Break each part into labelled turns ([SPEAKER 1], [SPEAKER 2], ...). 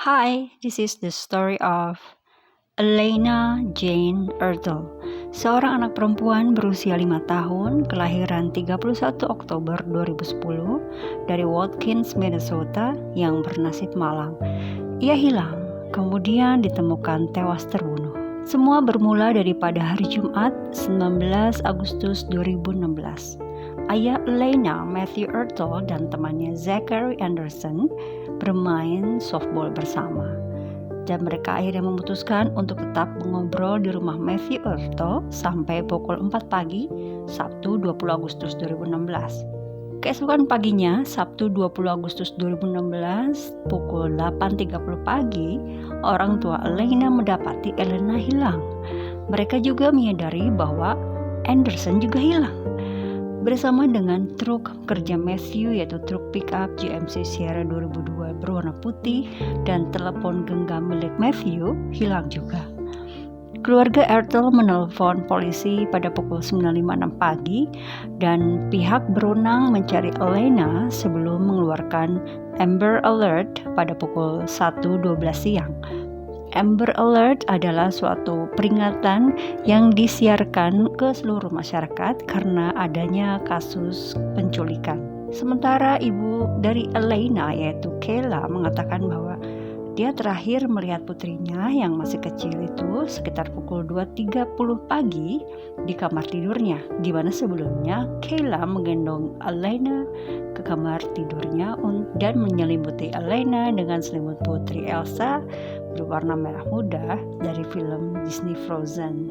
[SPEAKER 1] Hi, this is the story of Elena Jane Ertel, seorang anak perempuan berusia 5 tahun, kelahiran 31 Oktober 2010 dari Watkins, Minnesota yang bernasib malang. Ia hilang, kemudian ditemukan tewas terbunuh. Semua bermula daripada hari Jumat 19 Agustus 2016. Ayah Elena, Matthew Ertel, dan temannya Zachary Anderson bermain softball bersama. Dan mereka akhirnya memutuskan untuk tetap mengobrol di rumah Matthew Ertel sampai pukul 4 pagi, Sabtu 20 Agustus 2016. Keesokan paginya, Sabtu 20 Agustus 2016, pukul 8.30 pagi, orang tua Elena mendapati Elena hilang. Mereka juga menyadari bahwa Anderson juga hilang. Bersama dengan truk kerja Matthew, yaitu truk pickup GMC Sierra 2002 berwarna putih, dan telepon genggam milik Matthew hilang juga. Keluarga Ertel menelpon polisi pada pukul 9.56 pagi dan pihak berwenang mencari Elena sebelum mengeluarkan Amber Alert pada pukul 1.12 siang. Amber Alert adalah suatu peringatan yang disiarkan ke seluruh masyarakat karena adanya kasus penculikan. Sementara ibu dari Elena, yaitu Kayla, mengatakan bahwa dia terakhir melihat putrinya yang masih kecil itu sekitar pukul 2.30 pagi di kamar tidurnya, di mana sebelumnya Kayla menggendong Elena ke kamar tidurnya dan menyelimuti Elena dengan selimut putri Elsa berwarna merah muda dari film Disney Frozen.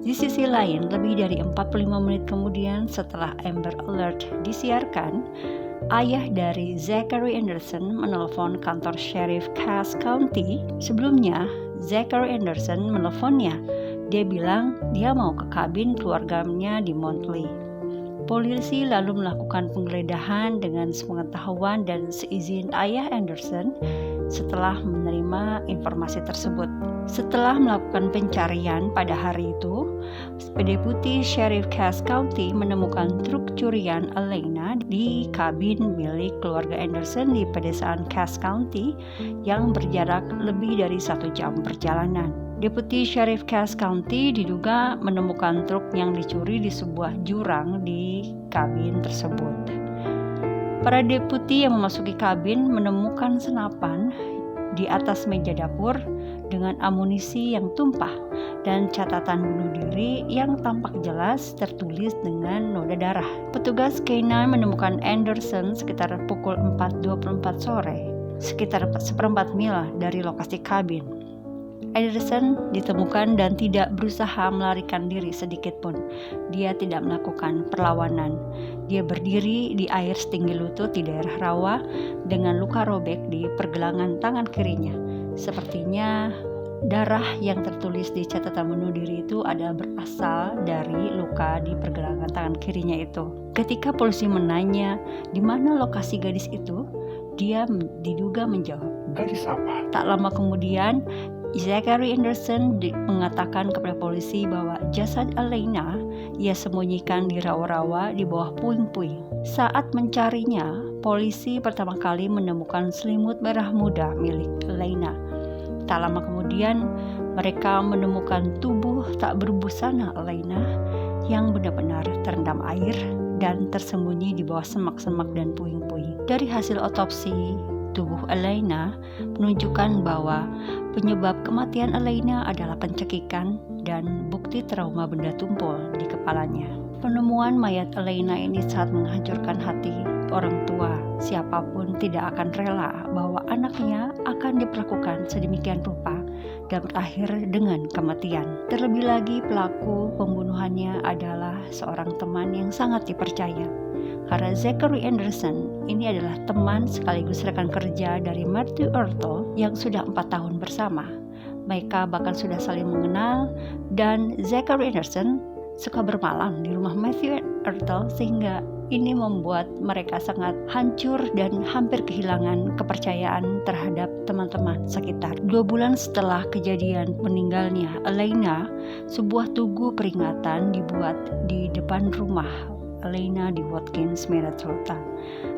[SPEAKER 1] Di sisi lain, lebih dari 45 menit kemudian setelah Amber Alert disiarkan, ayah dari Zachary Anderson menelpon kantor Sheriff Cass County. Sebelumnya, Zachary Anderson menelponnya. Dia bilang dia mau ke kabin keluarganya di Monthly. Polisi lalu melakukan penggeledahan dengan sepengetahuan dan seizin ayah Anderson setelah menerima informasi tersebut. Setelah melakukan pencarian pada hari itu, Deputi Sheriff Cass County menemukan truk curian Elena di kabin milik keluarga Anderson di pedesaan Cass County yang berjarak lebih dari 1 jam perjalanan. Deputi Sheriff Cass County diduga menemukan truk yang dicuri di sebuah jurang di kabin tersebut. Para deputi yang memasuki kabin menemukan senapan di atas meja dapur dengan amunisi yang tumpah dan catatan bunuh diri yang tampak jelas tertulis dengan noda darah. Petugas K9 menemukan Anderson sekitar pukul 4.24 sore, sekitar 1/4 mil dari lokasi kabin. Anderson ditemukan dan tidak berusaha melarikan diri sedikit pun. Dia tidak melakukan perlawanan. Dia berdiri di air setinggi lutut di daerah rawa dengan luka robek di pergelangan tangan kirinya. Sepertinya darah yang tertulis di catatan bunuh diri itu adalah berasal dari luka di pergelangan tangan kirinya itu. Ketika polisi menanya di mana lokasi gadis itu, dia diduga menjawab, "Gadis apa?" Tak lama kemudian, Zachary Anderson mengatakan kepada polisi bahwa jasad Elena ia sembunyikan di rawa-rawa di bawah puing-puing. Saat mencarinya, polisi pertama kali menemukan selimut merah muda milik Elena. Tak lama kemudian, mereka menemukan tubuh tak berbusana Elena yang benar-benar terendam air dan tersembunyi di bawah semak-semak dan puing-puing. Dari hasil otopsi tubuh Elena menunjukkan bahwa penyebab kematian Elena adalah pencekikan dan bukti trauma benda tumpul di kepalanya. Penemuan mayat Elena ini sangat menghancurkan hati orang tua. Siapapun tidak akan rela bahwa anaknya akan diperlakukan sedemikian rupa dan berakhir dengan kematian. Terlebih lagi pelaku pembunuhannya adalah seorang teman yang sangat dipercaya. Karena Zachary Anderson ini adalah teman sekaligus rekan kerja dari Matthew Ertel yang sudah 4 tahun bersama. Mereka bahkan sudah saling mengenal dan Zachary Anderson suka bermalam di rumah Matthew Ertel sehingga ini membuat mereka sangat hancur dan hampir kehilangan kepercayaan terhadap teman-teman sekitar. 2 bulan setelah kejadian meninggalnya Elena, sebuah tugu peringatan dibuat di depan rumah Elena di Watkins, Minnesota.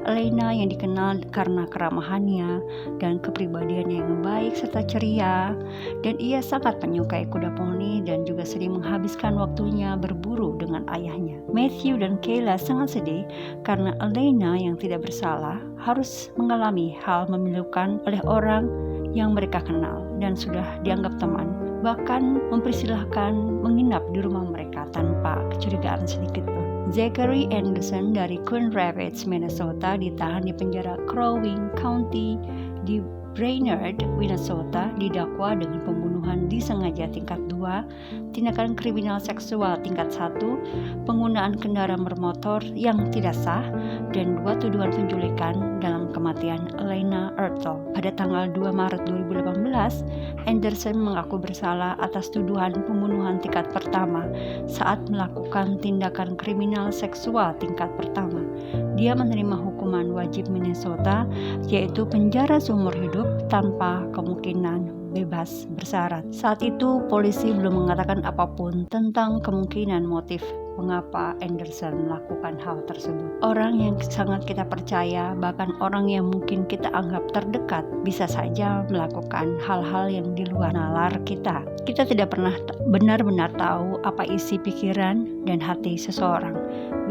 [SPEAKER 1] Elena yang dikenal karena keramahannya dan kepribadiannya yang baik serta ceria, dan ia sangat menyukai kuda poni dan juga sering menghabiskan waktunya berburu dengan ayahnya. Matthew dan Kayla sangat sedih karena Elena yang tidak bersalah harus mengalami hal memilukan oleh orang yang mereka kenal dan sudah dianggap teman, bahkan mempersilahkan menginap di rumah mereka tanpa kecurigaan sedikit pun. Zachary Anderson dari Coon Rapids, Minnesota ditahan di penjara Crow Wing County di Brainerd, Minnesota, didakwa dengan pembunuhan disengaja tingkat 2, tindakan kriminal seksual tingkat 1, penggunaan kendaraan bermotor yang tidak sah, dan 2 tuduhan penculikan dalam kematian Elena Ertel. Pada tanggal 2 Maret 2018, Anderson mengaku bersalah atas tuduhan pembunuhan tingkat pertama saat melakukan tindakan kriminal seksual tingkat pertama. Dia menerima hukuman wajib Minnesota, yaitu penjara seumur hidup tanpa kemungkinan bebas bersyarat. Saat itu polisi belum mengatakan apapun tentang kemungkinan motif mengapa Anderson melakukan hal tersebut. Orang yang sangat kita percaya, bahkan orang yang mungkin kita anggap terdekat, bisa saja melakukan hal-hal yang di luar nalar kita. Kita tidak pernah benar-benar tahu apa isi pikiran dan hati seseorang.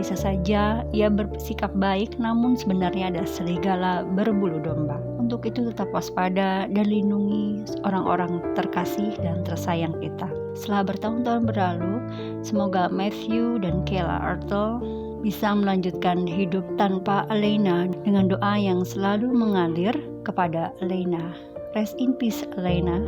[SPEAKER 1] Bisa saja ia bersikap baik, namun sebenarnya ada serigala berbulu domba. Untuk itu tetap waspada dan lindungi orang-orang terkasih dan tersayang kita. Setelah bertahun-tahun berlalu, semoga Matthew dan Kayla Ertel bisa melanjutkan hidup tanpa Elena dengan doa yang selalu mengalir kepada Elena. Rest in peace, Elena.